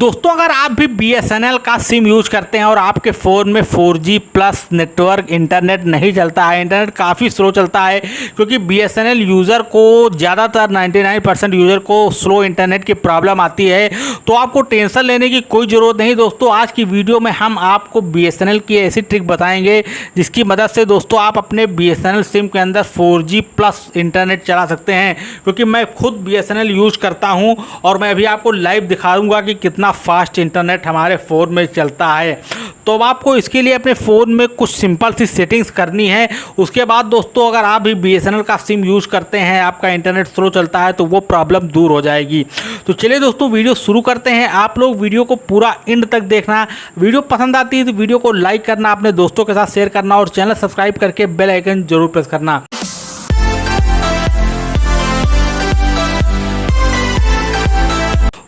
दोस्तों अगर आप भी BSNL का सिम यूज करते हैं और आपके फ़ोन में 4G प्लस नेटवर्क इंटरनेट नहीं चलता है, इंटरनेट काफ़ी स्लो चलता है क्योंकि BSNL यूज़र को ज़्यादातर 99% यूज़र को स्लो इंटरनेट की प्रॉब्लम आती है। तो आपको टेंशन लेने की कोई ज़रूरत नहीं दोस्तों। आज की वीडियो में हम आपको BSNL की ऐसी ट्रिक बताएंगे जिसकी मदद से दोस्तों आप अपने BSNL सिम के अंदर 4G प्लस इंटरनेट चला सकते हैं। क्योंकि मैं खुद BSNL यूज करता हूँ और मैं अभी आपको लाइव दिखा दूँगा कि कितना फास्ट इंटरनेट हमारे फ़ोन में चलता है। तो अब आपको इसके लिए अपने फ़ोन में कुछ सिंपल सी सेटिंग्स करनी है। उसके बाद दोस्तों अगर आप भी BSNL का सिम यूज़ करते हैं, आपका इंटरनेट स्लो चलता है तो वो प्रॉब्लम दूर हो जाएगी। तो चलिए दोस्तों वीडियो शुरू करते हैं। आप लोग वीडियो को पूरा एंड तक देखना। वीडियो पसंद आती है तो वीडियो को लाइक करना, अपने दोस्तों के साथ शेयर करना और चैनल सब्सक्राइब करके बेल आइकन जरूर प्रेस करना।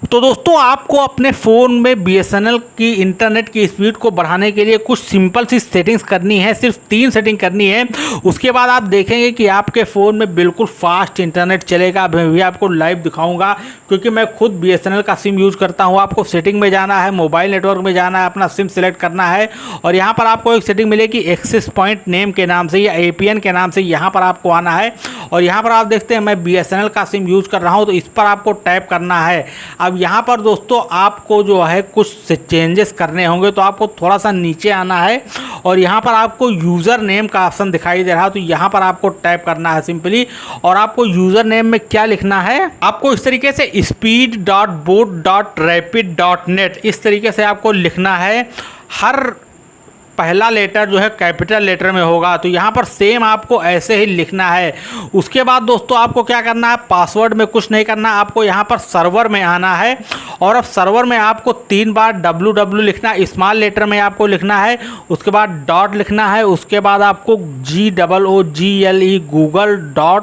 तो दोस्तों आपको अपने फ़ोन में BSNL की इंटरनेट की स्पीड को बढ़ाने के लिए कुछ सिंपल सी सेटिंग्स करनी है। सिर्फ 3 सेटिंग करनी है। उसके बाद आप देखेंगे कि आपके फ़ोन में बिल्कुल फास्ट इंटरनेट चलेगा। मैं भी आपको लाइव दिखाऊंगा क्योंकि मैं खुद BSNL का सिम यूज़ करता हूं। आपको सेटिंग में जाना है, मोबाइल नेटवर्क में जाना है, अपना सिम सेलेक्ट करना है और यहाँ पर आपको एक सेटिंग मिलेगी एक्सेस पॉइंट नेम के नाम से या APN के नाम से। यहाँ पर आपको आना है और यहाँ पर आप देखते हैं मैं BSNL का सिम यूज़ कर रहा हूँ तो इस पर आपको टैप करना है। अब यहाँ पर दोस्तों आपको जो है कुछ चेंजेस करने होंगे तो आपको थोड़ा सा नीचे आना है और यहाँ पर आपको यूज़र नेम का ऑप्शन दिखाई दे रहा है तो यहाँ पर आपको टैप करना है सिंपली। और आपको यूज़र नेम में क्या लिखना है, आपको इस तरीके से speed.boot.rapid.net इस तरीके से आपको लिखना है। हर पहला लेटर जो है कैपिटल लेटर में होगा तो यहाँ पर सेम आपको ऐसे ही लिखना है। उसके बाद दोस्तों आपको क्या करना है, पासवर्ड में कुछ नहीं करना, आपको यहाँ पर सर्वर में आना है और अब सर्वर में आपको 3 बार www लिखना, स्मॉल लेटर में आपको लिखना है। उसके बाद डॉट लिखना है, उसके बाद आपको GOOGLE google.com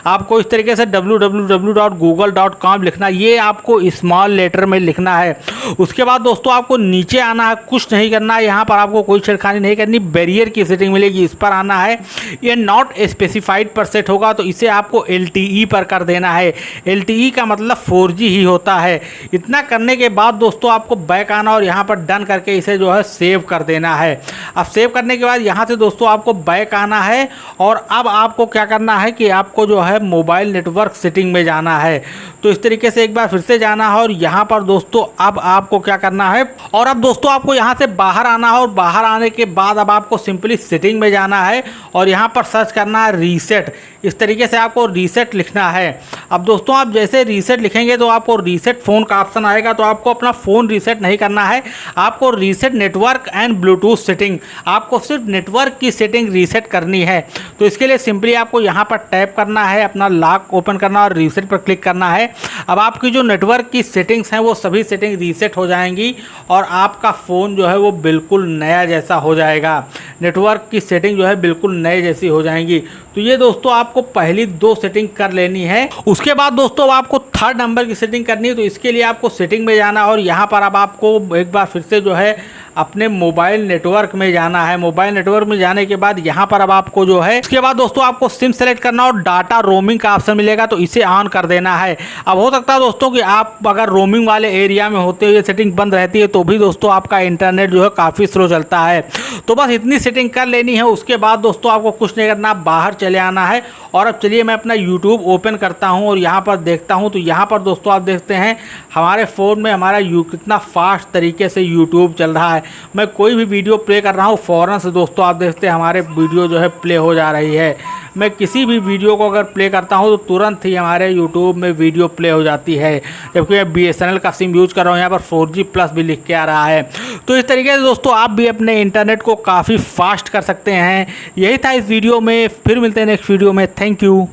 आपको इस तरीके से www.google.com लिखना, ये आपको स्मॉल लेटर में लिखना है। उसके बाद दोस्तों आपको नीचे आना है, कुछ नहीं करना है, यहाँ पर आपको कोई छेड़खानी नहीं करनी। बैरियर की सेटिंग मिलेगी, इस पर आना है। ये नॉट स्पेसिफाइड पर सेट होगा तो इसे आपको LTE पर कर देना है। LTE का मतलब 4G ही होता है। इतना करने के बाद दोस्तों आपको बैक आना और यहाँ पर डन करके इसे जो है सेव कर देना है। अब सेव करने के बाद यहाँ से दोस्तों आपको बैक आना है और अब आपको क्या करना है कि आपको जो है मोबाइल नेटवर्क सेटिंग में जाना है। तो इस तरीके से एक बार फिर से जाना है और यहाँ पर दोस्तों अब आपको क्या करना है, और अब दोस्तों आपको यहाँ से बाहर आना है और बाहर आने के बाद अब आपको सिंपली सेटिंग में जाना है और यहाँ पर सर्च करना है रीसेट। इस तरीके से आपको रीसेट लिखना है। अब दोस्तों आप जैसे रीसेट लिखेंगे तो आपको रीसेट फ़ोन का ऑप्शन आएगा तो आपको अपना फ़ोन रीसेट नहीं करना है, आपको reset network and Bluetooth setting, आपको सिर्फ नेटवर्क की सेटिंग रीसेट करनी है। तो इसके लिए सिंपली आपको यहाँ पर टैप करना है, अपना लॉक ओपन करना और रीसेट पर क्लिक करना है। अब आपकी जो नेटवर्क की सेटिंग्स हैं वो सभी सेटिंग रीसेट हो जाएंगी और आपका फ़ोन जो है वो बिल्कुल नया जैसा हो जाएगा। नेटवर्क की सेटिंग जो है बिल्कुल नए जैसी हो जाएंगी। तो ये दोस्तों आपको पहली 2 सेटिंग कर लेनी है। उसके बाद दोस्तों आपको 3rd नंबर की सेटिंग करनी है तो इसके लिए आपको सेटिंग में जाना और यहाँ पर अब आपको एक बार फिर से जो है अपने मोबाइल नेटवर्क में जाना है। मोबाइल नेटवर्क में जाने के बाद यहाँ पर अब आपको जो है इसके बाद दोस्तों आपको सिम सेलेक्ट करना और डाटा रोमिंग का ऑप्शन मिलेगा तो इसे ऑन कर देना है। अब हो सकता है दोस्तों कि आप अगर रोमिंग वाले एरिया में होते हुए सेटिंग बंद रहती है तो भी दोस्तों आपका इंटरनेट जो है काफ़ी स्लो चलता है। तो बस इतनी सेटिंग कर लेनी है। उसके बाद दोस्तों आपको कुछ नहीं करना, बाहर चले आना है और अब चलिए मैं अपना YouTube ओपन करता हूँ और यहाँ पर देखता हूँ। तो यहाँ पर दोस्तों आप देखते हैं हमारे फ़ोन में हमारा कितना फास्ट तरीके से YouTube चल रहा है। मैं कोई भी वीडियो प्ले कर रहा हूँ फ़ौरन से दोस्तों आप देखते हैं हमारे वीडियो जो है प्ले हो जा रही है। मैं किसी भी वीडियो को अगर प्ले करता हूँ तो तुरंत ही हमारे YouTube में वीडियो प्ले हो जाती है। जबकि मैं BSNL का सिम यूज़ कर रहा हूँ, यहाँ पर 4G प्लस भी लिख के आ रहा है। तो इस तरीके से दोस्तों आप भी अपने इंटरनेट को काफ़ी फास्ट कर सकते हैं। यही था इस वीडियो में, फिर मिलते हैं नेक्स्ट वीडियो में। Thank you.